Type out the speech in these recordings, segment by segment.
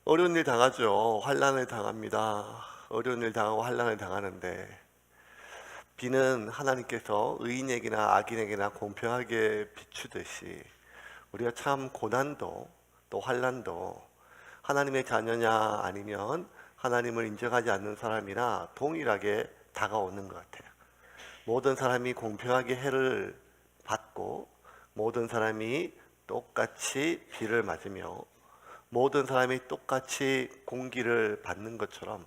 어려운 일 당하죠. 환난을 당합니다. 어려운 일 당하고 환난을 당하는데 비는 하나님께서 의인에게나 악인에게나 공평하게 비추듯이 우리가 참 고난도 또 환난도 하나님의 자녀냐 아니면 하나님을 인정하지 않는 사람이나 동일하게 다가오는 것 같아요. 모든 사람이 공평하게 해를 받고 모든 사람이 똑같이 비를 맞으며 모든 사람이 똑같이 공기를 받는 것처럼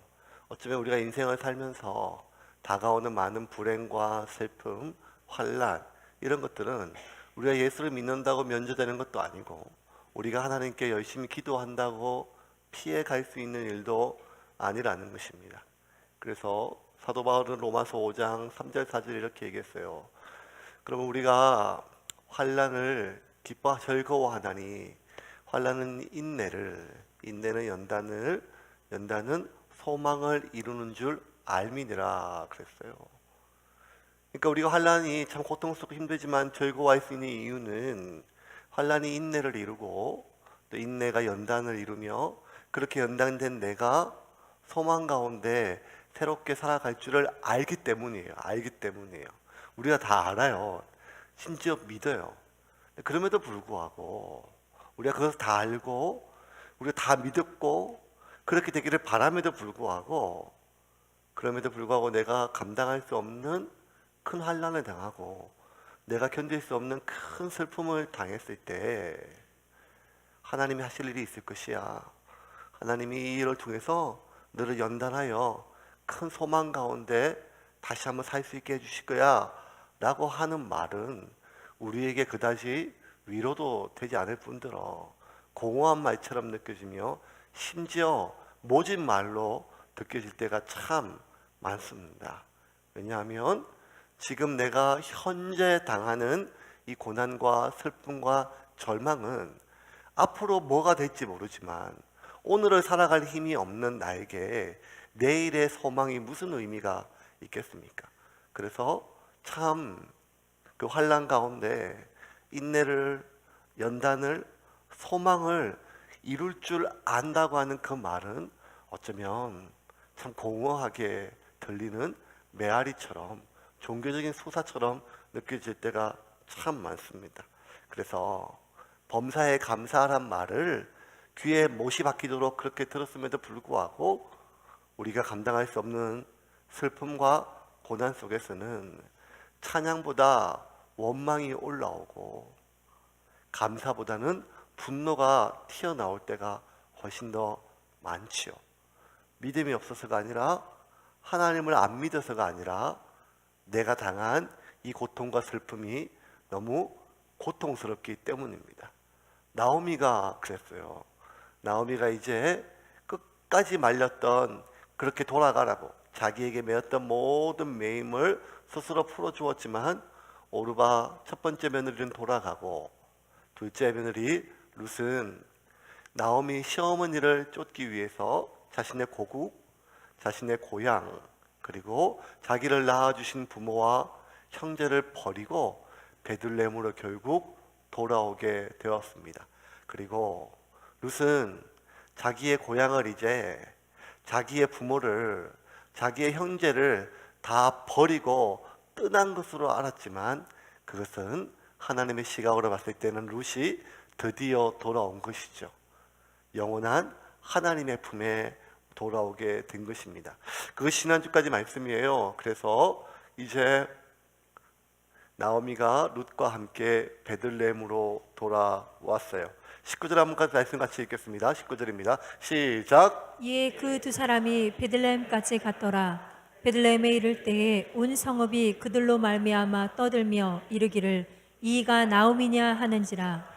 어쩌면 우리가 인생을 살면서 다가오는 많은 불행과 슬픔, 환난 이런 것들은 우리가 예수를 믿는다고 면제되는 것도 아니고 우리가 하나님께 열심히 기도한다고 피해 갈 수 있는 일도 아니라는 것입니다. 그래서 사도 바울은 로마서 5장 3절 4절 이렇게 얘기했어요. 그러면 우리가 환난을 기뻐 즐거워하나니 환난은 인내를, 인내는 연단은 소망을 이루는 줄 알미니라 그랬어요. 그러니까 우리가 환난이 참 고통스럽고 힘들지만 즐거워할 수 있는 이유는 환난이 인내를 이루고 또 인내가 연단을 이루며 그렇게 연단된 내가 소망 가운데 새롭게 살아갈 줄을 알기 때문이에요. 알기 때문이에요. 우리가 다 알아요. 심지어 믿어요. 그럼에도 불구하고 우리가 그것을 다 알고 우리가 다 믿었고 그렇게 되기를 바람에도 불구하고 그럼에도 불구하고 내가 감당할 수 없는 큰 환난을 당하고 내가 견딜 수 없는 큰 슬픔을 당했을 때 하나님이 하실 일이 있을 것이야. 하나님이 이 일을 통해서 너를 연단하여 큰 소망 가운데 다시 한번 살 수 있게 해주실 거야 라고 하는 말은 우리에게 그다지 위로도 되지 않을 뿐더러 공허한 말처럼 느껴지며 심지어 모진 말로 느껴질 때가 참 많습니다. 왜냐하면 지금 내가 현재 당하는 이 고난과 슬픔과 절망은 앞으로 뭐가 될지 모르지만 오늘을 살아갈 힘이 없는 나에게 내일의 소망이 무슨 의미가 있겠습니까? 그래서 참 그 환난 가운데 인내를, 연단을, 소망을 이룰 줄 안다고 하는 그 말은 어쩌면 참 공허하게 들리는 메아리처럼 종교적인 수사처럼 느껴질 때가 참 많습니다. 그래서 범사에 감사하란 말을 귀에 못이 박히도록 그렇게 들었음에도 불구하고 우리가 감당할 수 없는 슬픔과 고난 속에서는 찬양보다 원망이 올라오고 감사보다는 분노가 튀어나올 때가 훨씬 더 많지요. 믿음이 없어서가 아니라 하나님을 안 믿어서가 아니라 내가 당한 이 고통과 슬픔이 너무 고통스럽기 때문입니다. 나오미가 그랬어요. 나오미가 이제 끝까지 말렸던 그렇게 돌아가라고 자기에게 매었던 모든 매임을 스스로 풀어주었지만 오르바 첫 번째 며느리는 돌아가고 둘째 며느리 룻은 나오미 시어머니를 쫓기 위해서 자신의 고국, 자신의 고향 그리고 자기를 낳아주신 부모와 형제를 버리고 베들레헴으로 결국 돌아오게 되었습니다. 그리고 룻은 자기의 고향을 이제 자기의 부모를 자기의 형제를 다 버리고 떠난 것으로 알았지만 그것은 하나님의 시각으로 봤을 때는 룻이 드디어 돌아온 것이죠. 영원한 하나님의 품에 돌아오게 된 것입니다. 그것이 지난주까지 말씀이에요. 그래서 이제 나오미가 룻과 함께 베들레헴으로 돌아왔어요. 19절 한번 말씀 같이 읽겠습니다. 19절입니다. 시작. 이에 그 두 사람이 베들레헴까지 갔더라. 베들레헴에 이를 때에 온 성읍이 그들로 말미암아 떠들며 이르기를 이가 나오미냐 하는지라.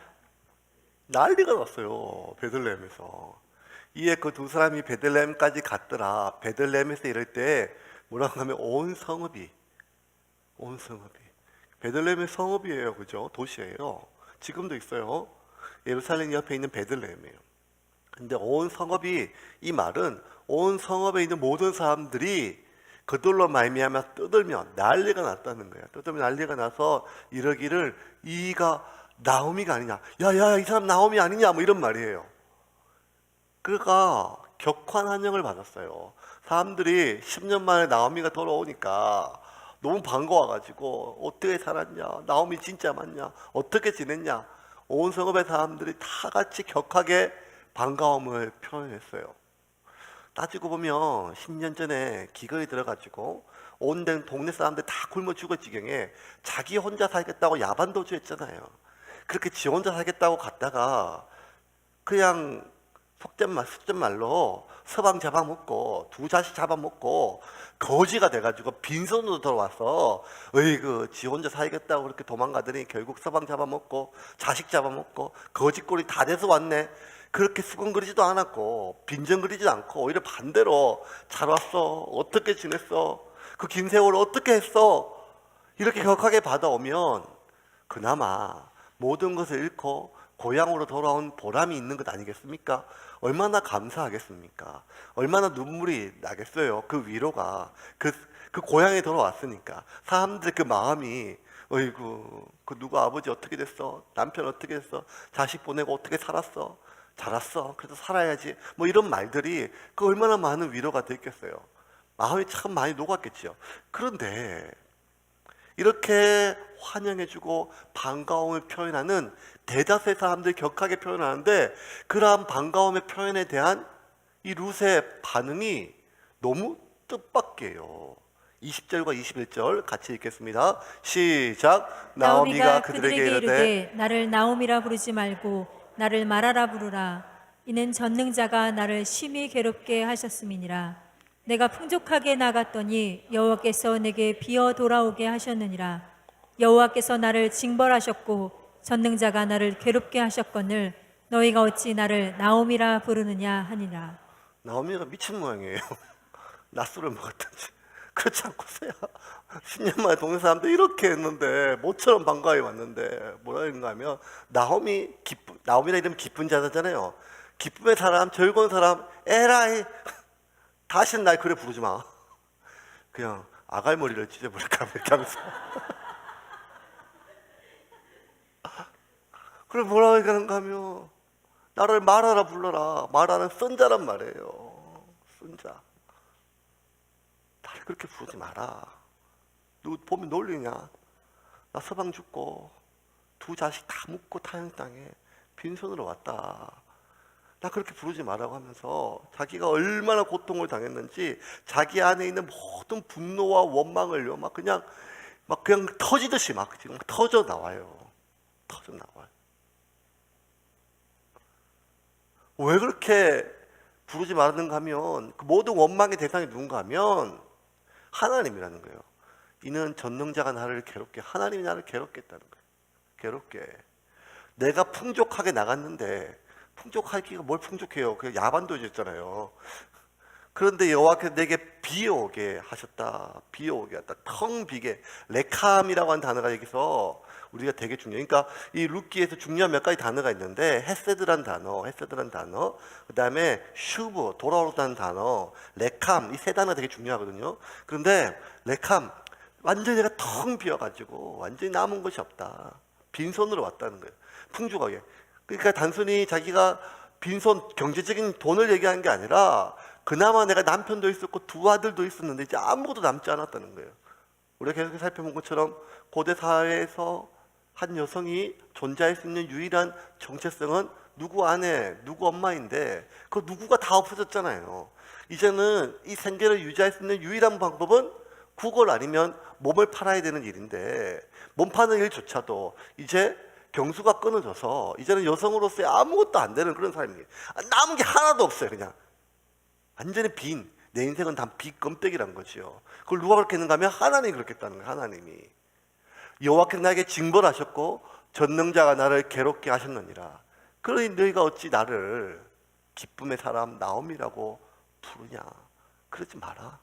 난리가 났어요. 베들레헴에서. 이에 그 두 사람이 베들레헴까지 갔더라. 베들레헴에서 이럴 때 뭐라고 하면 온 성읍이 베들레헴의 성읍이에요. 그죠? 도시예요. 지금도 있어요. 예루살렘 옆에 있는 베들레헴이에요. 근데 온 성읍이, 이 말은 온 성읍에 있는 모든 사람들이 그들로 말미암아 떠들며 난리가 났다는 거야. 떠들며 난리가 나서 이러기를 이가 나오미가 아니냐, 야야 이 사람 나오미 아니냐, 뭐 이런 말이에요. 그가 격한 환영을 받았어요. 사람들이 10년 만에 나오미가 돌아오니까 너무 반가워가지고 어떻게 살았냐, 나오미 진짜 맞냐, 어떻게 지냈냐, 온 성읍의 사람들이 다 같이 격하게 반가움을 표현했어요. 따지고 보면 10년 전에 기근이 들어가지고 온 동네 사람들 다 굶어 죽을 지경에 자기 혼자 살겠다고 야반도주했잖아요. 그렇게 지 혼자 살겠다고 갔다가 그냥 속된 말로 서방 잡아먹고 두 자식 잡아먹고 거지가 돼가지고 빈손으로 돌아와서 어이구 지 혼자 살겠다고 그렇게 도망가더니 결국 서방 잡아먹고 자식 잡아먹고 거지꼴이 다 돼서 왔네. 그렇게 수근거리지도 않았고 빈정거리지도 않고 오히려 반대로 잘 왔어, 어떻게 지냈어, 그 긴 세월 어떻게 했어, 이렇게 격하게 받아오면 그나마 모든 것을 잃고 고향으로 돌아온 보람이 있는 것 아니겠습니까? 얼마나 감사하겠습니까? 얼마나 눈물이 나겠어요. 그 위로가 그 고향에 돌아왔으니까 사람들의 그 마음이 어이구 그 누구 아버지 어떻게 됐어? 남편 어떻게 됐어? 자식 보내고 어떻게 살았어? 잘 왔어. 그래도 살아야지. 뭐 이런 말들이 그 얼마나 많은 위로가 됐겠어요. 마음이 참 많이 녹았겠죠. 그런데 이렇게 환영해주고 반가움을 표현하는 대다수의 사람들이 격하게 표현하는데 그러한 반가움의 표현에 대한 이 룻의 반응이 너무 뜻밖이에요. 20절과 21절 같이 읽겠습니다. 시작. 나오미가 그들에게 이르되 나를 나오미라 부르지 말고 나를 마라라 부르라. 이는 전능자가 나를 심히 괴롭게 하셨음이니라. 내가 풍족하게 나갔더니 여호와께서 내게 비어 돌아오게 하셨느니라. 여호와께서 나를 징벌하셨고 전능자가 나를 괴롭게 하셨거늘 너희가 어찌 나를 나오미라 부르느냐 하니라. 나오미가 미친 모양이에요. 낮술을 먹었던지. 그렇지 않고서야 10년 만에 동네 사람들 이렇게 했는데 모처럼 반가워해 왔는데 뭐라 했는가 하면 나오미라 이러면 기쁜 자잖아요. 기쁨의 사람, 즐거운 사람, 에라이 다시는 날 그래 부르지 마. 그냥 아갈머리를 찢어버릴까 이렇게 하면서 그래 뭐라고 얘기하는가 하면 나를 마라라 불러라. 마라는 쓴자란 말이에요. 쓴자. 나를 그렇게 부르지 마라. 누구 보면 놀리냐? 나 서방 죽고 두 자식 다 묻고 타양 땅에 빈손으로 왔다. 나 그렇게 부르지 마라고 하면서 자기가 얼마나 고통을 당했는지 자기 안에 있는 모든 분노와 원망을요 막 그냥 터지듯이 막 지금 터져 나와요. 터져 나와요. 왜 그렇게 부르지 말았는가 하면 그 모든 원망의 대상이 누군가 하면 하나님이라는 거예요. 이는 전능자가 나를 괴롭게, 하나님이 나를 괴롭게 했다는 거예요. 괴롭게. 내가 풍족하게 나갔는데 풍족하기가 뭘 풍족해요. 그냥 야반도주였잖아요. 그런데 여호와께서 내게 비오게 하셨다. 비오게 했다. 텅 비게. 레캄이라고 하는 단어가 여기서 우리가 되게 중요해요. 그러니까 이 룻기에서 중요한 몇 가지 단어가 있는데 헤세드란 단어, 그 다음에 슈브, 돌아오다는 단어, 레캄, 이 세 단어가 되게 중요하거든요. 그런데 레캄, 완전히 내가 텅 비어가지고 완전히 남은 것이 없다. 빈손으로 왔다는 거예요. 풍족하게. 그러니까 단순히 자기가 빈손, 경제적인 돈을 얘기하는 게 아니라 그나마 내가 남편도 있었고 두 아들도 있었는데 이제 아무것도 남지 않았다는 거예요. 우리가 계속 살펴본 것처럼 고대 사회에서 한 여성이 존재할 수 있는 유일한 정체성은 누구 아내, 누구 엄마인데 그 누구가 다 없어졌잖아요. 이제는 이 생계를 유지할 수 있는 유일한 방법은 국어를 아니면 몸을 팔아야 되는 일인데 몸 파는 일조차도 이제 경수가 끊어져서 이제는 여성으로서의 아무것도 안 되는 그런 삶이에요. 남은 게 하나도 없어요. 그냥 완전히 빈, 내 인생은 다 빈 껌떡이란 거죠. 그걸 누가 그렇게 했는가 하면 하나님이 그렇게 했다는 거예요. 하나님이. 여호와께서 나에게 징벌하셨고 전능자가 나를 괴롭게 하셨느니라. 그러니 너희가 어찌 나를 기쁨의 사람 나옴이라고 부르냐. 그러지 마라.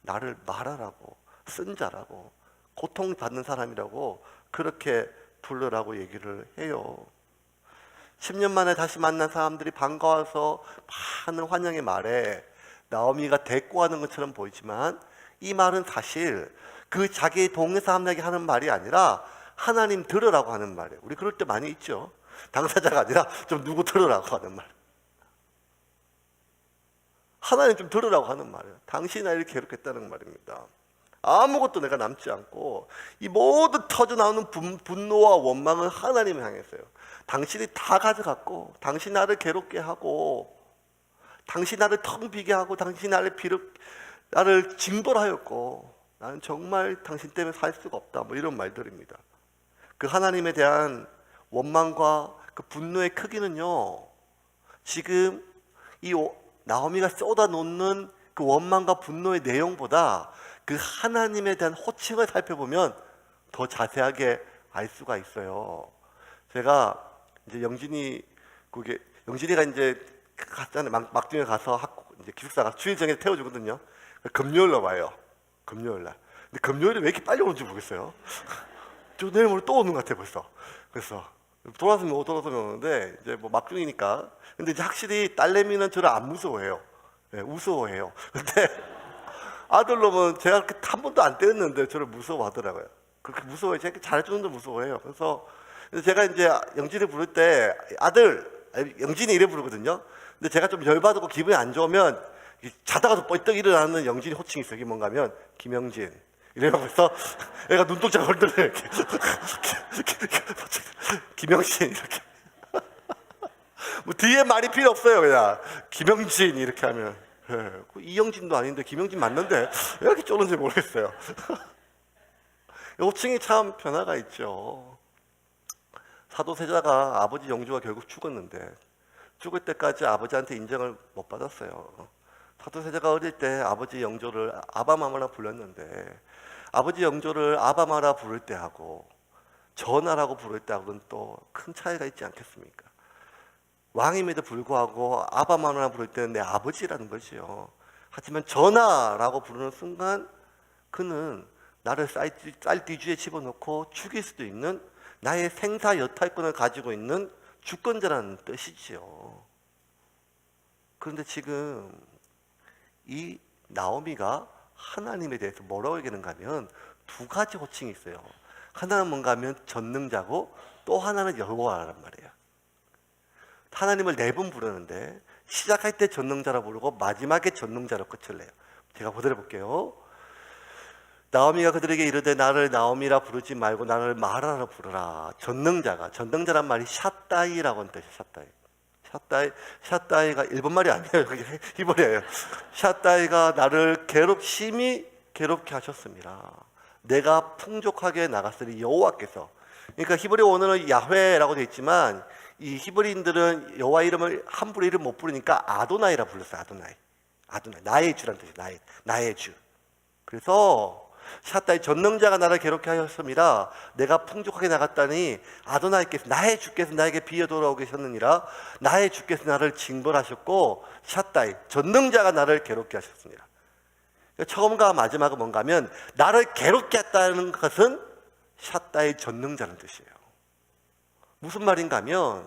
나를 말하라고, 쓴 자라고, 고통받는 사람이라고 그렇게 부르라고 얘기를 해요. 10년 만에 다시 만난 사람들이 반가워서 많은 환영의 말에 나오미가 대꾸하는 것처럼 보이지만 이 말은 사실 그 자기의 동네 사람에게 하는 말이 아니라 하나님 들으라고 하는 말이에요. 우리 그럴 때 많이 있죠. 당사자가 아니라 좀 누구 들으라고 하는 말. 하나님 좀 들으라고 하는 말이에요. 당신이 나를 괴롭혔다는 말입니다. 아무것도 내가 남지 않고 이 모든 터져 나오는 분노와 원망은 하나님을 향했어요. 당신이 다 가져갔고, 당신 나를 괴롭게 하고, 당신 나를 텅 비게 하고, 당신 나를 징벌하였고, 나는 정말 당신 때문에 살 수가 없다. 뭐 이런 말들입니다. 그 하나님에 대한 원망과 그 분노의 크기는요, 지금 이 나오미가 쏟아놓는 그 원망과 분노의 내용보다 그 하나님에 대한 호칭을 살펴보면 더 자세하게 알 수가 있어요. 제가 이제 영진이가 이제 갔잖아요. 막중에 가서 이제 기숙사가 주일 정에 태워주거든요. 금요일날 와요. 금요일날. 근데 금요일에 왜 이렇게 빨리 오는지 모르겠어요. 저 내일 모레 또 오는 것 같아 벌써. 그래서 돌아서면 오는데 이제 뭐 막중이니까. 근데 이제 확실히 딸내미는 저를 안 무서워해요. 네, 우스워해요. 근데 아들놈은 제가 그렇게 한 번도 안 때렸는데 저를 무서워하더라고요. 그렇게 무서워해요. 제가 잘해주는데 무서워해요. 그래서 제가 이제 영진이 부를 때 영진이 이래 부르거든요. 근데 제가 좀 열받고 기분이 안 좋으면 자다가도 뻘떡 일어나는 영진이 호칭이 있어요. 이게 뭔가 하면 김영진 이래요. 그래서 애가 눈동자가 흔들려요. 이렇게. 김영진 이렇게. 뭐 뒤에 말이 필요 없어요. 그냥 김영진 이렇게 하면. 예, 이영진도 아닌데 김영진 맞는데 왜 이렇게 쫄은지 모르겠어요. 호칭이 참 변화가 있죠. 사도세자가 아버지 영주가 결국 죽었는데 죽을 때까지 아버지한테 인정을 못 받았어요. 사도세자가 어릴 때 아버지 영조를 아바마마라 불렀는데 아버지 영조를 아바마라 부를 때하고 전하라고 부를 때하고는 또 큰 차이가 있지 않겠습니까? 왕임에도 불구하고 아바마라 부를 때는 내 아버지라는 것이요. 하지만 전하라고 부르는 순간 그는 나를 쌀띠주에 집어넣고 죽일 수도 있는 나의 생사 여탈권을 가지고 있는 주권자라는 뜻이지요. 그런데 지금 이 나오미가 하나님에 대해서 뭐라고 얘기하는가 하면 두 가지 호칭이 있어요. 하나는 뭔가 하면 전능자고 또 하나는 여호와란 말이에요. 하나님을 네 번 부르는데 시작할 때 전능자라 부르고 마지막에 전능자로 끝을 내요. 제가 보도록 볼게요. 나오미가 그들에게 이르되 나를 나오미라 부르지 말고 나를 마라라 부르라. 전능자란 말이 샷다이라고 하는 뜻이에요. 샷다이가 일본 말이 아니에요. 그게 히브리어예요. 샷다이가 나를 심히 괴롭게 하셨습니다. 내가 풍족하게 나갔으니 여호와께서. 그러니까 히브리 원어는 야훼라고 되어 있지만 이 히브리인들은 여호와 이름을 함부로 이름 못 부르니까 아도나이라 불렀어요. 아도나이. 나의 주라는 뜻이에요. 나의 주. 그래서 샷다이 전능자가 나를 괴롭게 하였습니다. 내가 풍족하게 나갔다니 아도나이께서 나의 주께서 나에게 비어 돌아오게 하셨느니라. 나의 주께서 나를 징벌하셨고 샷다이 전능자가 나를 괴롭게 하셨습니다. 처음과 마지막은 뭔가 하면 나를 괴롭게 했다는 것은 샷다이 전능자는 뜻이에요. 무슨 말인가 하면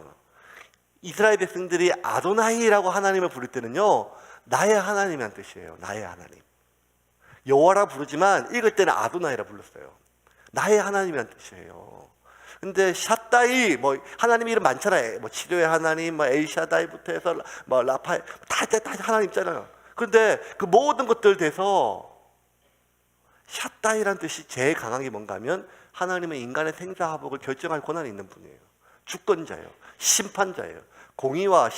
이스라엘 백성들이 아도나이라고 하나님을 부를 때는요 나의 하나님이란 뜻이에요. 나의 하나님. 여호와라 부르지만 읽을 때는 아도나이라 불렀어요. 나의 하나님이란 뜻이에요. 근데 샷다이 뭐 하나님 이름 많잖아요. 뭐 치료의 하나님, 뭐 엘샤다이부터 해서 뭐 라파엘 다 하나님 있잖아요. 그런데 그 모든 것들 돼서 샷다이란 뜻이 제일 강한 게 뭔가 하면 하나님은 인간의 생사화복을 결정할 권한이 있는 분이에요. 주권자예요. 심판자예요. 공의와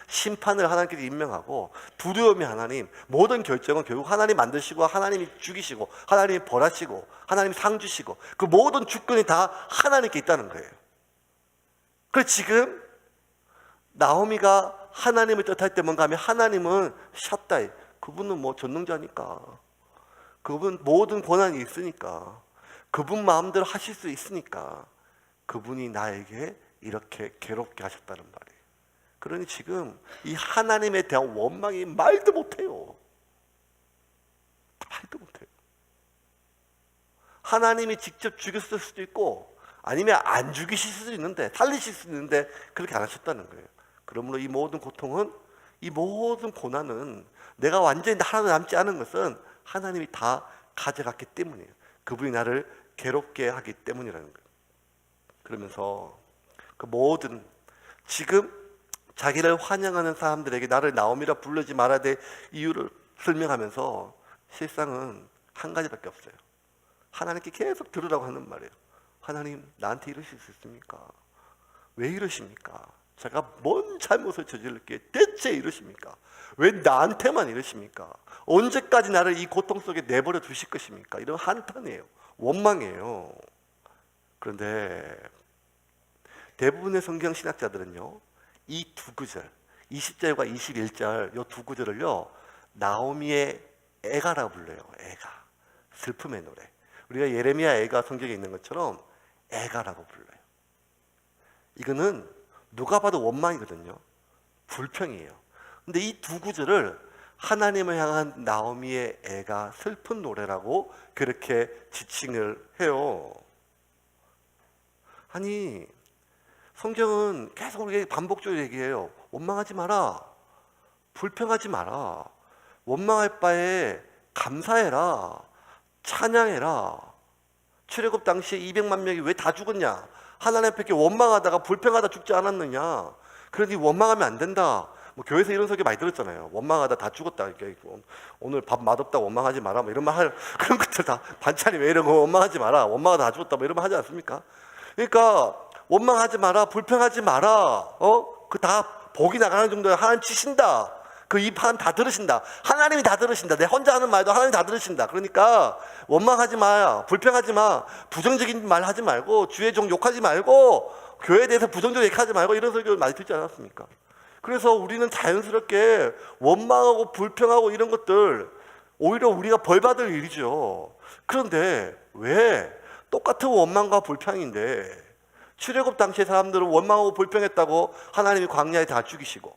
심판을 하나님께서 임명하고 두려움이 하나님, 모든 결정은 결국 하나님 만드시고 하나님이 죽이시고 하나님이 벌하시고 하나님이 상 주시고 그 모든 주권이 다 하나님께 있다는 거예요. 그래서 지금 나오미가 하나님을 뜻할 때 뭔가 하면 하나님은 샷다이, 그분은 뭐 전능자니까, 그분 모든 권한이 있으니까, 그분 마음대로 하실 수 있으니까 그분이 나에게 이렇게 괴롭게 하셨다는 말이에요. 그러니 지금 이 하나님에 대한 원망이 말도 못해요. 말도 못해요. 하나님이 직접 죽였을 수도 있고 아니면 안 죽이실 수도 있는데 살리실 수도 있는데 그렇게 안 하셨다는 거예요. 그러므로 이 모든 고통은, 이 모든 고난은 내가 완전히 하나도 남지 않은 것은 하나님이 다 가져갔기 때문이에요. 그분이 나를 괴롭게 하기 때문이라는 거예요. 그러면서 그 모든 지금 자기를 환영하는 사람들에게 나를 나옴이라 부르지 말아야 될 이유를 설명하면서 실상은 한 가지밖에 없어요. 하나님께 계속 들으라고 하는 말이에요. 하나님, 나한테 이러실 수 있습니까? 왜 이러십니까? 제가 뭔 잘못을 저질렀기에 대체 이러십니까? 왜 나한테만 이러십니까? 언제까지 나를 이 고통 속에 내버려 두실 것입니까? 이런 한탄이에요. 원망이에요. 그런데 대부분의 성경 신학자들은요, 이 두 구절, 20절과 21절 이 두 구절을요, 나오미의 애가라고 불러요. 애가. 슬픔의 노래. 우리가 예레미야 애가 성경에 있는 것처럼 애가라고 불러요. 이거는 누가 봐도 원망이거든요. 불평이에요. 근데 이 두 구절을 하나님을 향한 나오미의 애가 슬픈 노래라고 그렇게 지칭을 해요. 아니, 성경은 계속 우리에게 반복적으로 얘기해요. 원망하지 마라. 불평하지 마라. 원망할 바에 감사해라. 찬양해라. 출애굽 당시에 200만 명이 왜 다 죽었냐? 하나님 앞에 원망하다가 불평하다 죽지 않았느냐? 그러니 원망하면 안 된다. 뭐 교회에서 이런 소리 많이 들었잖아요. 원망하다 다 죽었다. 오늘 밥 맛없다 원망하지 마라. 뭐 이런 말 할 그런 것들 다 반찬이 왜 이런 거 원망하지 마라. 원망하다 다 죽었다. 뭐 이런 말 하지 않습니까? 그러니까 원망하지 마라. 불평하지 마라. 그 다 복이 나가는 정도에 하나님 치신다. 그 입 하나님 다 들으신다. 하나님이 다 들으신다. 내 혼자 하는 말도 하나님 다 들으신다. 그러니까 원망하지 마. 불평하지 마. 부정적인 말 하지 말고 주의 종 욕하지 말고 교회에 대해서 부정적으로 얘기하지 말고 이런 소리를 많이 듣지 않았습니까? 그래서 우리는 자연스럽게 원망하고 불평하고 이런 것들 오히려 우리가 벌받을 일이죠. 그런데 왜 똑같은 원망과 불평인데 출애굽 당시의 사람들은 원망하고 불평했다고 하나님이 광야에 다 죽이시고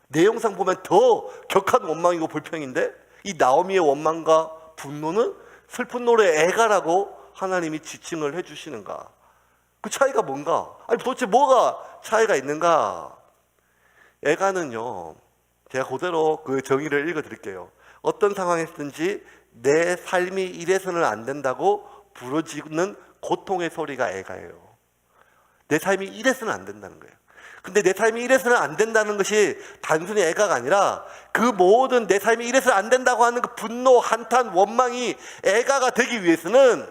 내용상 보면 더 격한 원망이고 불평인데 이 나오미의 원망과 분노는 슬픈 노래 애가라고 하나님이 지칭을 해주시는가? 그 차이가 뭔가? 아니 도대체 뭐가 차이가 있는가? 애가는요, 제가 그대로 그 정의를 읽어드릴게요. 어떤 상황에서든지 내 삶이 이래서는 안 된다고 부르짖는 고통의 소리가 애가예요. 내 삶이 이래서는 안 된다는 거예요. 근데 내 삶이 이래서는 안 된다는 것이 단순히 애가가 아니라 그 모든 내 삶이 이래서는 안 된다고 하는 그 분노, 한탄, 원망이 애가가 되기 위해서는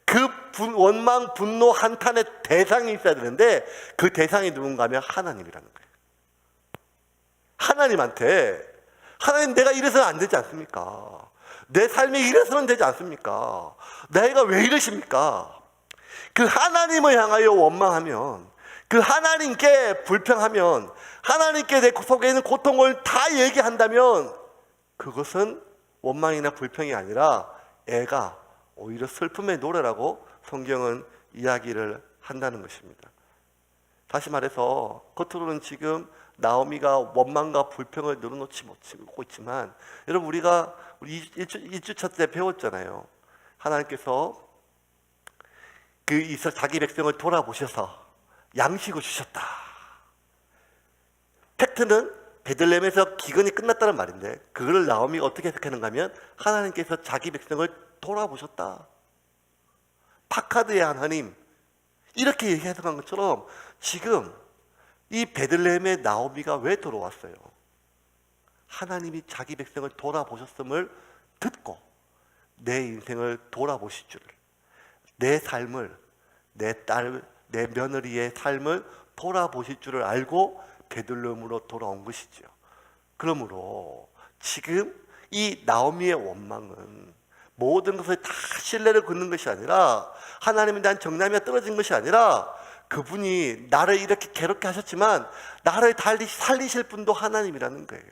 그 원망, 분노, 한탄의 대상이 있어야 되는데 그 대상이 누군가 하면 하나님이라는 거예요. 하나님 내가 이래서는 안 되지 않습니까? 내 삶이 이래서는 되지 않습니까? 내가 왜 이러십니까? 그 하나님을 향하여 원망하면, 그 하나님께 불평하면, 하나님께 내 속에 있는 고통을 다 얘기한다면 그것은 원망이나 불평이 아니라 애가 오히려 슬픔의 노래라고 성경은 이야기를 한다는 것입니다. 다시 말해서 겉으로는 지금 나오미가 원망과 불평을 늘어놓지 못하고 있지만 여러분 우리가 우리 1주차 때 배웠잖아요. 하나님께서 자기 백성을 돌아보셔서 양식을 주셨다. 팩트는 베들레헴에서 기근이 끝났다는 말인데 그걸 나오미가 어떻게 해석하는가 하면 하나님께서 자기 백성을 돌아보셨다. 파카드의 하나님 이렇게 해석한 것처럼 지금 이 베들레헴의 나오미가 왜 돌아왔어요? 하나님이 자기 백성을 돌아보셨음을 듣고 내 인생을 돌아보실 줄을, 내 삶을, 내 딸, 내 며느리의 삶을 돌아보실 줄을 알고 베들레헴으로 돌아온 것이죠. 그러므로 지금 이 나오미의 원망은 모든 것을 다 신뢰를 걷는 것이 아니라 하나님에 대한 정남이가 떨어진 것이 아니라 그분이 나를 이렇게 괴롭게 하셨지만 나를 달리 살리실 분도 하나님이라는 거예요.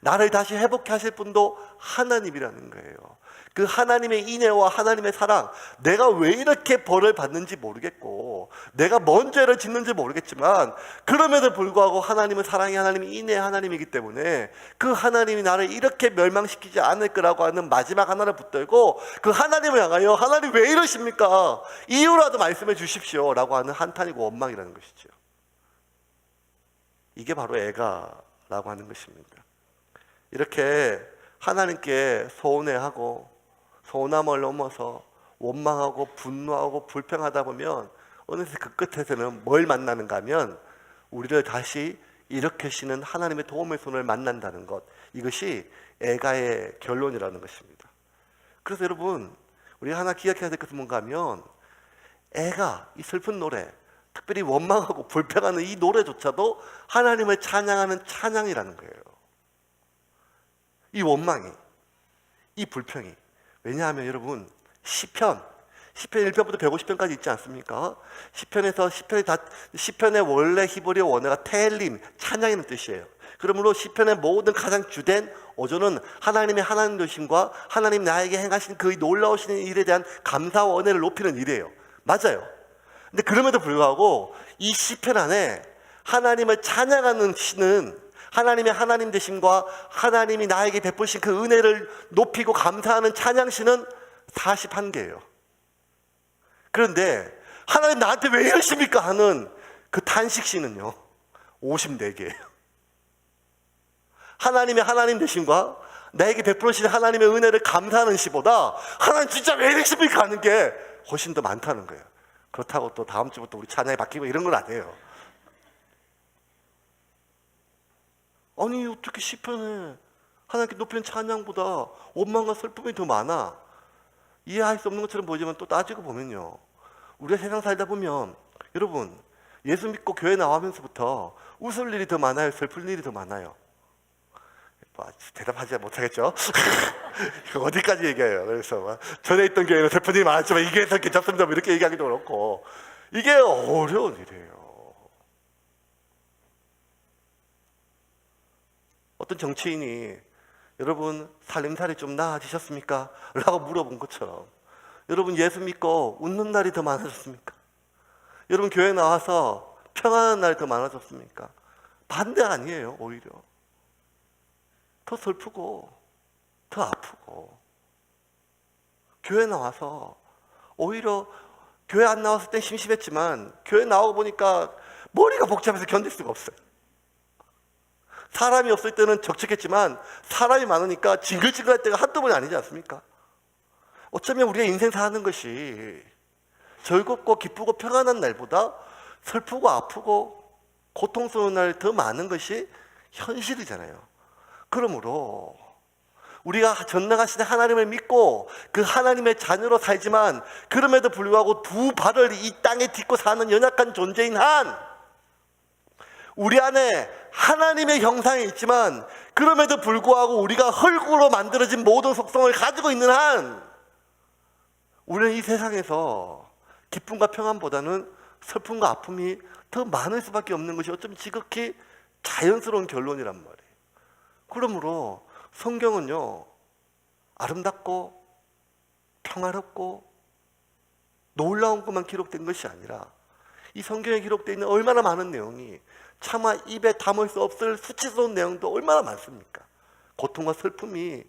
나를 다시 회복해 하실 분도 하나님이라는 거예요. 그 하나님의 인애와 하나님의 사랑, 내가 왜 이렇게 벌을 받는지 모르겠고 내가 뭔 죄를 짓는지 모르겠지만 그럼에도 불구하고 하나님은 사랑이 하나님이 인애 하나님이기 때문에 그 하나님이 나를 이렇게 멸망시키지 않을 거라고 하는 마지막 하나를 붙들고 그 하나님을 향하여 하나님 왜 이러십니까? 이유라도 말씀해 주십시오 라고 하는 한탄이고 원망이라는 것이죠. 이게 바로 애가라고 하는 것입니다. 이렇게 하나님께 서운해하고 서운함을 넘어서 원망하고 분노하고 불평하다 보면 어느새 그 끝에서는 뭘 만나는가 하면 우리를 다시 일으키시는 하나님의 도움의 손을 만난다는 것, 이것이 애가의 결론이라는 것입니다. 그래서 여러분, 우리 하나 기억해야 될 것은 뭔가 하면, 애가 이 슬픈 노래, 특별히 원망하고 불평하는 이 노래조차도 하나님을 찬양하는 찬양이라는 거예요. 이 원망이, 이 불평이. 왜냐하면 여러분, 시편 1편부터 150편까지 있지 않습니까? 시편의 원래 히브리어 원어가 테엘림, 찬양이라는 뜻이에요. 그러므로 시편의 모든 가장 주된 어조는 하나님의 하나님 되심과 하나님 나에게 행하신 그 놀라우신 일에 대한 감사와 은혜를 높이는 일이에요. 맞아요. 근데 그럼에도 불구하고 이 시편 안에 하나님을 찬양하는 시는 하나님의 하나님 되심과 하나님이 나에게 베푸신 그 은혜를 높이고 감사하는 찬양시는 41개예요. 그런데 하나님 나한테 왜 이러십니까 하는 그 탄식시는요 54개예요. 하나님의 하나님 되심과 나에게 베풀으신 하나님의 은혜를 감사하는 시보다 하나님 진짜 왜 이러십니까 하는 게 훨씬 더 많다는 거예요. 그렇다고 또 다음 주부터 우리 찬양이 바뀌고 이런 건 아니에요. 아니 어떻게 시편에 하나님께 높이는 찬양보다 원망과 슬픔이 더 많아? 이해할 수 없는 것처럼 보이지만 또 따지고 보면요, 우리가 세상 살다 보면 여러분 예수 믿고 교회 나오면서부터 웃을 일이 더 많아요, 슬플 일이 더 많아요? 뭐, 대답하지 못하겠죠? 어디까지 얘기해요? 그래서 전에 있던 교회는 슬픈 일이 많았지만 이게 해서 괜찮습니다 이렇게 얘기하기도 그렇고, 이게 어려운 일이에요. 어떤 정치인이 여러분 살림살이 좀 나아지셨습니까? 라고 물어본 것처럼 여러분 예수 믿고 웃는 날이 더 많아졌습니까? 여러분 교회 나와서 평안한 날이 더 많아졌습니까? 반대 아니에요. 오히려 더 슬프고 더 아프고, 교회 나와서 오히려 교회 안 나왔을 땐 심심했지만 교회 나오고 보니까 머리가 복잡해서 견딜 수가 없어요. 사람이 없을 때는 적적했지만 사람이 많으니까 징글징글할 때가 한두 번이 아니지 않습니까? 어쩌면 우리가 인생 사는 것이 즐겁고 기쁘고 평안한 날보다 슬프고 아프고 고통스러운 날 더 많은 것이 현실이잖아요. 그러므로 우리가 전능하신 하나님을 믿고 그 하나님의 자녀로 살지만 그럼에도 불구하고 두 발을 이 땅에 딛고 사는 연약한 존재인 한, 우리 안에 하나님의 형상이 있지만 그럼에도 불구하고 우리가 흙으로 만들어진 모든 속성을 가지고 있는 한, 우리는 이 세상에서 기쁨과 평안보다는 슬픔과 아픔이 더 많을 수밖에 없는 것이 어쩌면 지극히 자연스러운 결론이란 말이에요. 그러므로 성경은요, 아름답고 평화롭고 놀라운 것만 기록된 것이 아니라 이 성경에 기록되어 있는 얼마나 많은 내용이 차마 입에 담을 수 없을 수치스러운 내용도 얼마나 많습니까? 고통과 슬픔이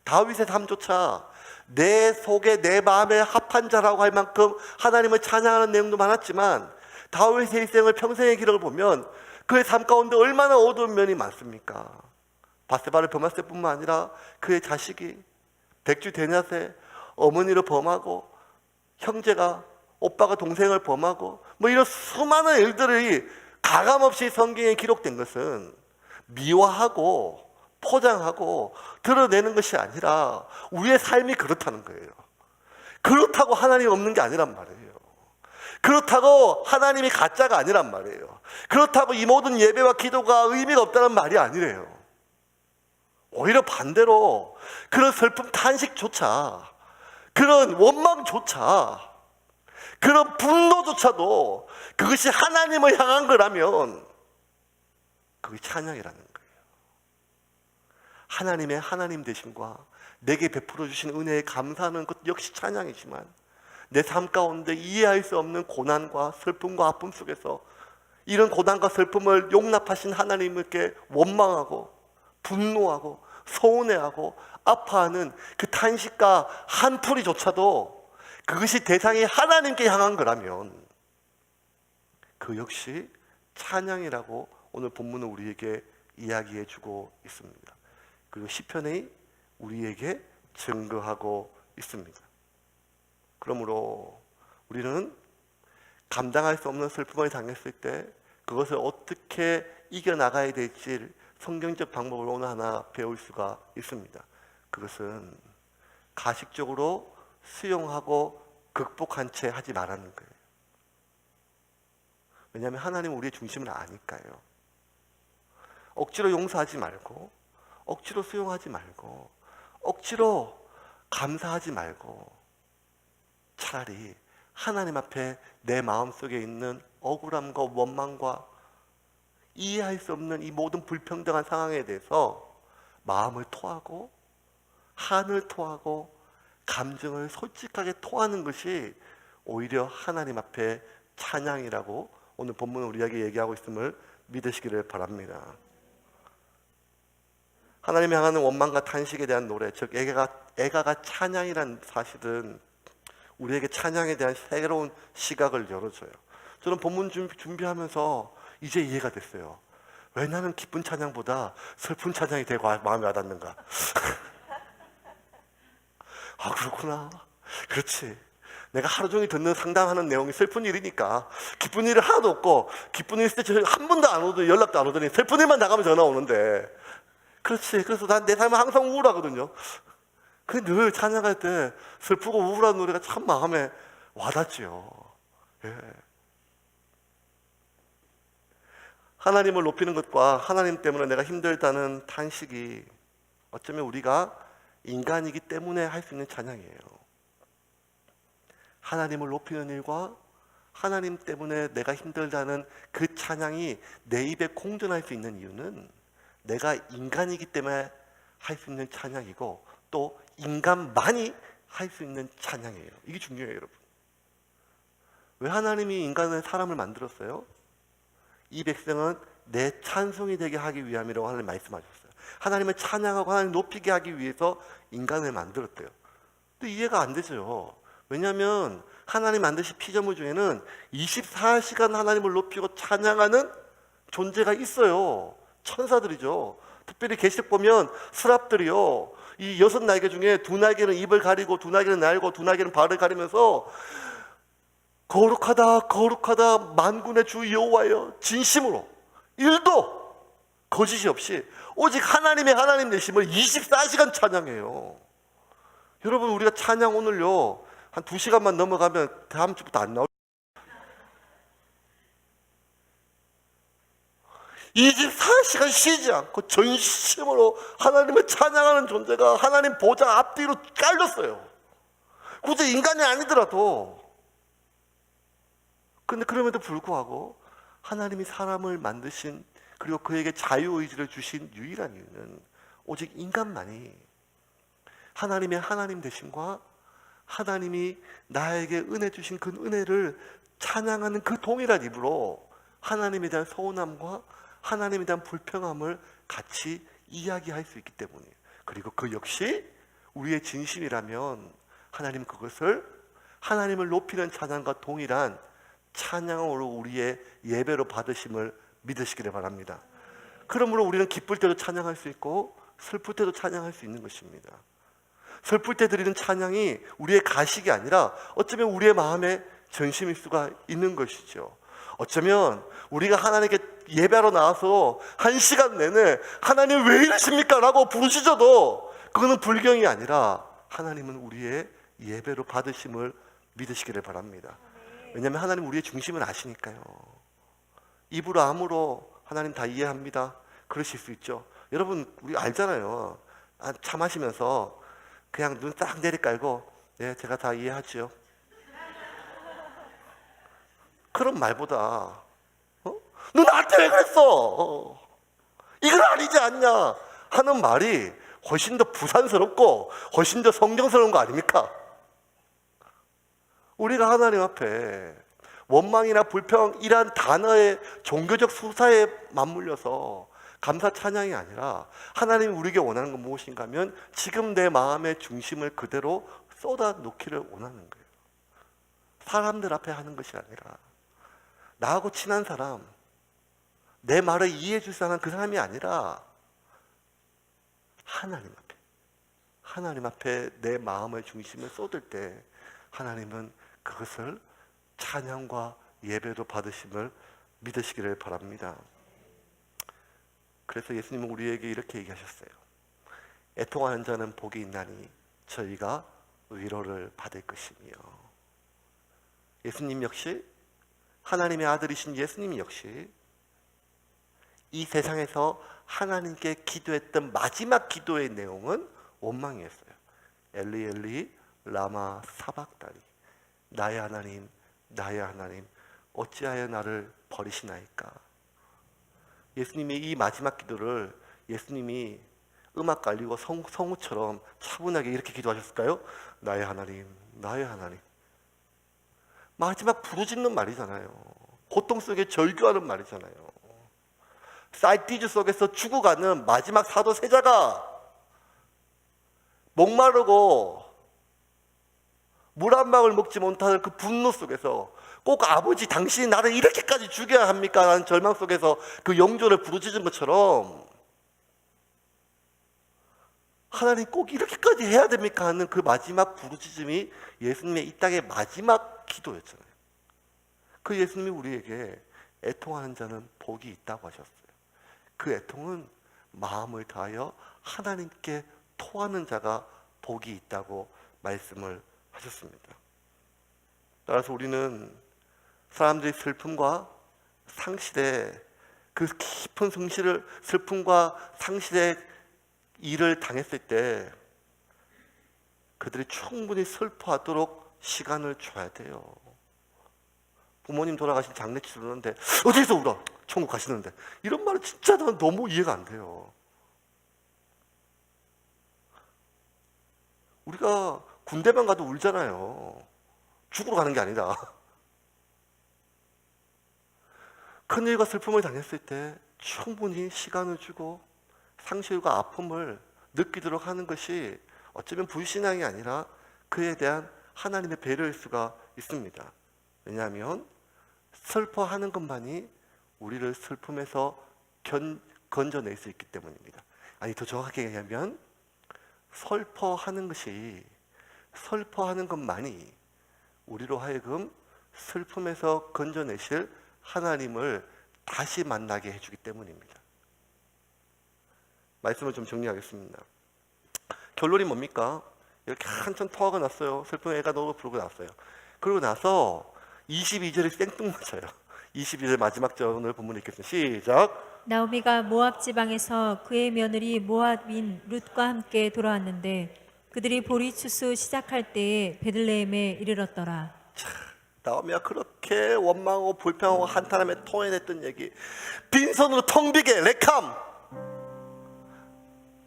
다윗의 삶조차 내 속에 내 마음에 합한 자라고 할 만큼 하나님을 찬양하는 내용도 많았지만 다윗의 일생을 평생의 기록을 보면 그의 삶 가운데 얼마나 어두운 면이 많습니까? 바세바를 범했을 뿐만 아니라 그의 자식이 백주 대낮에 어머니를 범하고 형제가 오빠가 동생을 범하고 뭐 이런 수많은 일들이 가감없이 성경에 기록된 것은 미화하고 포장하고 드러내는 것이 아니라 우리의 삶이 그렇다는 거예요. 그렇다고 하나님이 없는 게 아니란 말이에요. 그렇다고 하나님이 가짜가 아니란 말이에요. 그렇다고 이 모든 예배와 기도가 의미가 없다는 말이 아니래요. 오히려 반대로 그런 슬픔 탄식조차, 그런 원망조차, 그런 분노조차도 그것이 하나님을 향한 거라면 그게 찬양이라는 거예요. 하나님의 하나님 되심과 내게 베풀어 주신 은혜에 감사하는 것 역시 찬양이지만 내 삶 가운데 이해할 수 없는 고난과 슬픔과 아픔 속에서 이런 고난과 슬픔을 용납하신 하나님께 원망하고 분노하고 서운해하고 아파하는 그 탄식과 한풀이조차도 그것이 대상이 하나님께 향한 거라면 그 역시 찬양이라고 오늘 본문은 우리에게 이야기해 주고 있습니다. 그리고 시편이 우리에게 증거하고 있습니다. 그러므로 우리는 감당할 수 없는 슬픔을 당했을 때 그것을 어떻게 이겨나가야 될지 성경적 방법을 오늘 하나 배울 수가 있습니다. 그것은 가식적으로 수용하고 극복한 채 하지 말라는 거예요. 왜냐하면 하나님은 우리의 중심을 아니까요. 억지로 용서하지 말고, 억지로 수용하지 말고, 억지로 감사하지 말고, 차라리 하나님 앞에 내 마음속에 있는 억울함과 원망과 이해할 수 없는 이 모든 불평등한 상황에 대해서 마음을 토하고 한을 토하고 감정을 솔직하게 토하는 것이 오히려 하나님 앞에 찬양이라고 오늘 본문은 우리에게 얘기하고 있음을 믿으시기를 바랍니다. 하나님이 향하는 원망과 탄식에 대한 노래, 즉 애가가 찬양이란 사실은 우리에게 찬양에 대한 새로운 시각을 열어줘요. 저는 본문 준비하면서 이제 이해가 됐어요. 왜 나는 기쁜 찬양보다 슬픈 찬양이 되고 마음에 와닿는가? 아, 그렇구나. 그렇지. 내가 하루 종일 듣는 상담하는 내용이 슬픈 일이니까 기쁜 일이 하나도 없고, 기쁜 일 있을 때 한 번도 안 오더니 연락도 안 오더니 슬픈 일만 나가면 전화 오는데, 그렇지. 그래서 난 내 삶은 항상 우울하거든요. 근데 늘 찬양할 때 슬프고 우울한 노래가 참 마음에 와닿지요. 예. 하나님을 높이는 것과 하나님 때문에 내가 힘들다는 탄식이 어쩌면 우리가 인간이기 때문에 할 수 있는 찬양이에요. 하나님을 높이는 일과 하나님 때문에 내가 힘들다는 그 찬양이 내 입에 공존할 수 있는 이유는 내가 인간이기 때문에 할 수 있는 찬양이고, 또 인간만이 할 수 있는 찬양이에요. 이게 중요해요, 여러분. 왜 하나님이 인간을, 사람을 만들었어요? 이 백성은 내 찬송이 되게 하기 위함이라고 하나님 말씀하셨어요. 하나님을 찬양하고 하나님 높이게 하기 위해서 인간을 만들었대요. 근데 이해가 안 되죠. 왜냐하면 하나님 만드신 피조물 중에는 24시간 하나님을 높이고 찬양하는 존재가 있어요. 천사들이죠. 특별히 계시록 보면 스랍들이요, 이 6날개 중에 2날개는 입을 가리고 2날개는 날고 2날개는 발을 가리면서 거룩하다 거룩하다 만군의 주 여호와여, 진심으로 1도 거짓이 없이 오직 하나님의 하나님 되심을 24시간 찬양해요. 여러분, 우리가 찬양 오늘요 한 2시간만 넘어가면 다음 주부터 안 나올 24시간 쉬지 않고 전심으로 하나님을 찬양하는 존재가 하나님 보좌 앞뒤로 깔렸어요. 굳이 인간이 아니더라도. 그런데 그럼에도 불구하고 하나님이 사람을 만드신, 그리고 그에게 자유의지를 주신 유일한 이유는 오직 인간만이 하나님의 하나님 되심과 하나님이 나에게 은혜 주신 그 은혜를 찬양하는 그 동일한 입으로 하나님에 대한 서운함과 하나님에 대한 불평함을 같이 이야기할 수 있기 때문이에요. 그리고 그 역시 우리의 진심이라면 하나님 그것을 하나님을 높이는 찬양과 동일한 찬양으로 우리의 예배로 받으심을 믿으시기를 바랍니다. 그러므로 우리는 기쁠 때도 찬양할 수 있고 슬플 때도 찬양할 수 있는 것입니다. 슬플 때 드리는 찬양이 우리의 가식이 아니라 어쩌면 우리의 마음의 전심일 수가 있는 것이죠. 어쩌면 우리가 하나님께 예배하러 나와서 1시간 내내 하나님 왜 이러십니까? 라고 부르시셔도 그거는 불경이 아니라 하나님은 우리의 예배로 받으심을 믿으시기를 바랍니다. 왜냐하면 하나님 우리의 중심을 아시니까요. 입으로 암으로 하나님 다 이해합니다, 그러실 수 있죠. 여러분, 우리 알잖아요. 차 마시면서 그냥 눈 딱 내리깔고 네, 제가 다 이해하죠. 그런 말보다 너 나한테 왜 그랬어? 이건 아니지 않냐? 하는 말이 훨씬 더 부산스럽고 훨씬 더 성경스러운 거 아닙니까? 우리가 하나님 앞에 원망이나 불평이란 단어의 종교적 수사에 맞물려서 감사 찬양이 아니라 하나님이 우리에게 원하는 건 무엇인가 하면 지금 내 마음의 중심을 그대로 쏟아 놓기를 원하는 거예요. 사람들 앞에 하는 것이 아니라 나하고 친한 사람, 내 말을 이해해 줄 사람, 그 사람이 아니라 하나님 앞에 내 마음의 중심을 쏟을 때 하나님은 그것을 찬양과 예배로 받으심을 믿으시기를 바랍니다. 그래서 예수님은 우리에게 이렇게 얘기하셨어요. 애통하는 자는 복이 있나니 저희가 위로를 받을 것이며. 예수님 역시, 하나님의 아들이신 예수님 역시 이 세상에서 하나님께 기도했던 마지막 기도의 내용은 원망이었어요. 엘리 엘리 라마 사박다니, 나의 하나님 나의 하나님 어찌하여 나를 버리시나이까. 예수님이 이 마지막 기도를 예수님이 음악 깔리고 성우처럼 차분하게 이렇게 기도하셨을까요? 나의 하나님 나의 하나님. 마지막 부르짖는 말이잖아요. 고통 속에 절규하는 말이잖아요. 사이티즈 속에서 죽어가는 마지막 사도 세자가 목마르고 물 한 방울 먹지 못하는 그 분노 속에서 꼭 아버지 당신이 나를 이렇게까지 죽여야 합니까? 라는 절망 속에서 그 영조를 부르짖은 것처럼 하나님 꼭 이렇게까지 해야 됩니까? 하는 그 마지막 부르짖음이 예수님의 이 땅의 마지막 기도였잖아요. 그 예수님이 우리에게 애통하는 자는 복이 있다고 하셨어요. 그 애통은 마음을 다하여 하나님께 토하는 자가 복이 있다고 말씀을 하셨습니다. 따라서 우리는 사람들이 슬픔과 상실에 그 깊은 슬픔과 상실의 일을 당했을 때 그들이 충분히 슬퍼하도록 시간을 줘야 돼요. 부모님 돌아가신 장례치 주는데 어디서 울어? 천국 가시는데. 이런 말은 진짜 난 너무 이해가 안 돼요. 우리가 군대만 가도 울잖아요. 죽으러 가는 게 아니라. 큰일과 슬픔을 당했을 때 충분히 시간을 주고 상실과 아픔을 느끼도록 하는 것이 어쩌면 불신앙이 아니라 그에 대한 하나님의 배려일 수가 있습니다. 왜냐하면 슬퍼하는 것만이 우리를 슬픔에서 건져낼 수 있기 때문입니다. 아니, 더 정확하게 얘기하면 슬퍼하는 것만이 우리로 하여금 슬픔에서 건져내실 하나님을 다시 만나게 해주기 때문입니다. 말씀을 좀 정리하겠습니다. 결론이 뭡니까? 이렇게 한참 토하고 났어요. 슬픈 애가 너무 부르고 났어요. 그러고 나서 22절이 생뚱맞아요. 22절 마지막 절을 본문에 읽겠습니다. 시작. 나오미가 모압 지방에서 그의 며느리 모압인 룻과 함께 돌아왔는데 그들이 보리 추수 시작할 때에 베들레헴에 이르렀더라. 나오미가 그렇게 원망하고 불평하고 한탄하며 토해냈던 얘기, 빈손으로 텅 비게 레캄,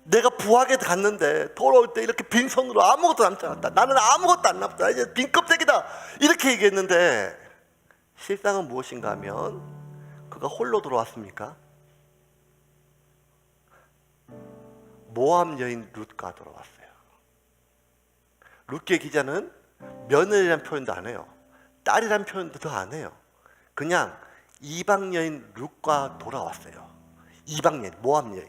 내가 부하게 갔는데 돌아올 때 이렇게 빈손으로 아무것도 남지 않았다. 나는 아무것도 안 남았다. 이제 빈 껍데기다. 이렇게 얘기했는데 실상은 무엇인가 하면 그가 홀로 돌아왔습니까? 모압 여인 룻과 돌아왔어요. 룻기의 기자는 며느리란 표현도 안 해요. 딸이란 표현도 더 안 해요. 그냥 이방 여인 룻과 돌아왔어요. 이방 여인, 모압 여인.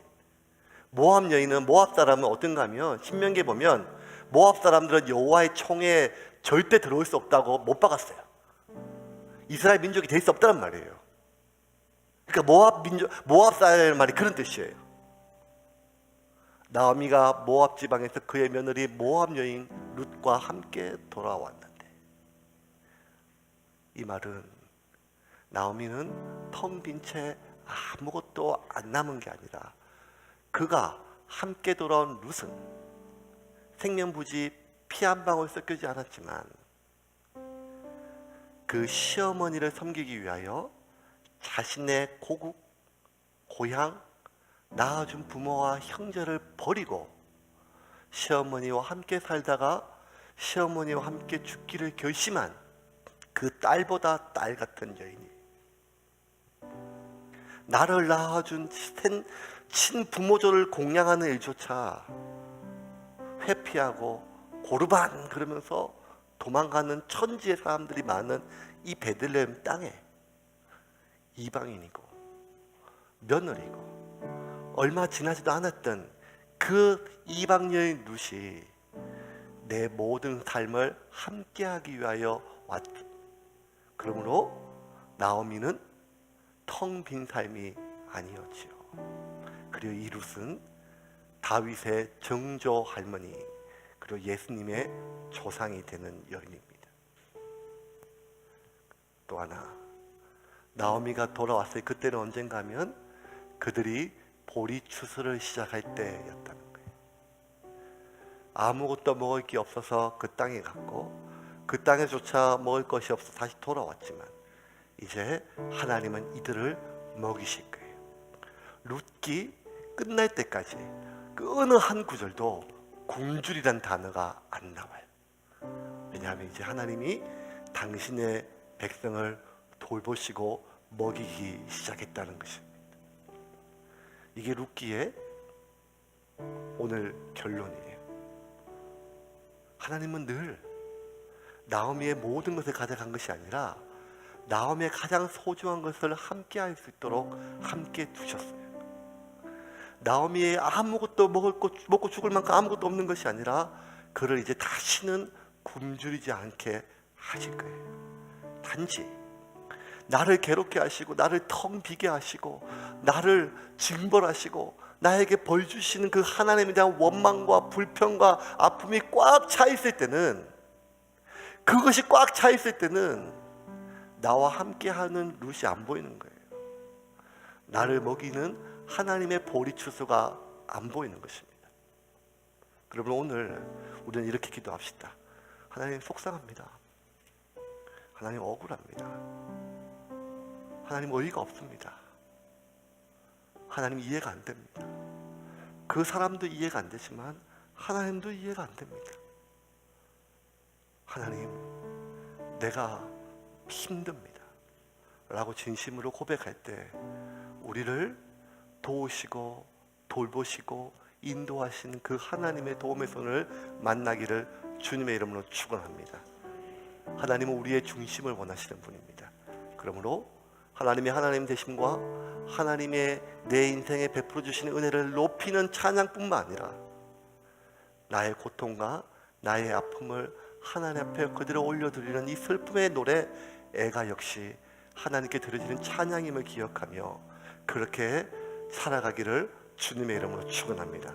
모압 여인은, 모압 사람은 어떤가 하면 신명기에 보면 모압 사람들은 여호와의 총에 절대 들어올 수 없다고 못 박았어요. 이스라엘 민족이 될 수 없다는 말이에요. 그러니까 모압 사람의 말이 그런 뜻이에요. 나오미가 모압 지방에서 그의 며느리 모압 여인 룻과 함께 돌아왔는데, 이 말은 나오미는 텅 빈 채 아무것도 안 남은 게 아니라 그가 함께 돌아온 룻은 생명부지 피 한 방울 섞이지 않았지만 그 시어머니를 섬기기 위하여 자신의 고국, 고향, 낳아준 부모와 형제를 버리고 시어머니와 함께 살다가 시어머니와 함께 죽기를 결심한 그 딸보다 딸 같은 여인이, 나를 낳아준 친부모조를 공양하는 일조차 회피하고 고르반 그러면서 도망가는 천지의 사람들이 많은 이 베들레헴 땅에 이방인이고 며느리고 얼마 지나지도 않았던 그 이방 여인 룻이 내 모든 삶을 함께하기 위하여 왔다. 그러므로 나오미는 텅 빈 삶이 아니었지요. 그리고 이 룻은 다윗의 정조 할머니, 그리고 예수님의 조상이 되는 여인입니다. 또 하나, 나오미가 돌아왔어요. 그때는 언젠가 하면 그들이 보리 추수를 시작할 때였다는 거예요. 아무것도 먹을 게 없어서 그 땅에 갔고, 그 땅에조차 먹을 것이 없어 다시 돌아왔지만 이제 하나님은 이들을 먹이실 거예요. 룻기 끝날 때까지 그 어느 한 구절도 굶주리란 단어가 안 나와요. 왜냐하면 이제 하나님이 당신의 백성을 돌보시고 먹이기 시작했다는 것입니다. 이게 룻기의 오늘 결론이에요. 하나님은 늘 나오미의 모든 것을 가져간 것이 아니라 나오미의 가장 소중한 것을 함께 할 수 있도록 함께 두셨어요. 나오미의 아무것도 먹고 죽을 만큼 아무것도 없는 것이 아니라 그를 이제 다시는 굶주리지 않게 하실 거예요. 단지 나를 괴롭게 하시고 나를 텅 비게 하시고 나를 징벌하시고 나에게 벌 주시는 그 하나님에 대한 원망과 불평과 아픔이 꽉 차 있을 때는, 그것이 꽉 차 있을 때는 나와 함께하는 룻이 안 보이는 거예요. 나를 먹이는 하나님의 보리 추수가 안 보이는 것입니다. 여러분, 오늘 우리는 이렇게 기도합시다. 하나님 속상합니다. 하나님 억울합니다. 하나님 어이가 없습니다. 하나님 이해가 안 됩니다. 그 사람도 이해가 안 되지만 하나님도 이해가 안 됩니다. 하나님, 내가 힘듭니다 라고 진심으로 고백할 때 우리를 도우시고 돌보시고 인도하시는 그 하나님의 도움의 손을 만나기를 주님의 이름으로 축원합니다. 하나님은 우리의 중심을 원하시는 분입니다. 그러므로 하나님의 하나님 되심과 하나님의 내 인생에 베풀어 주시는 은혜를 높이는 찬양뿐만 아니라 나의 고통과 나의 아픔을 하나님 앞에 그대로 올려드리는 이 슬픔의 노래 애가 역시 하나님께 드려지는 찬양임을 기억하며 그렇게 살아가기를 주님의 이름으로 축원합니다.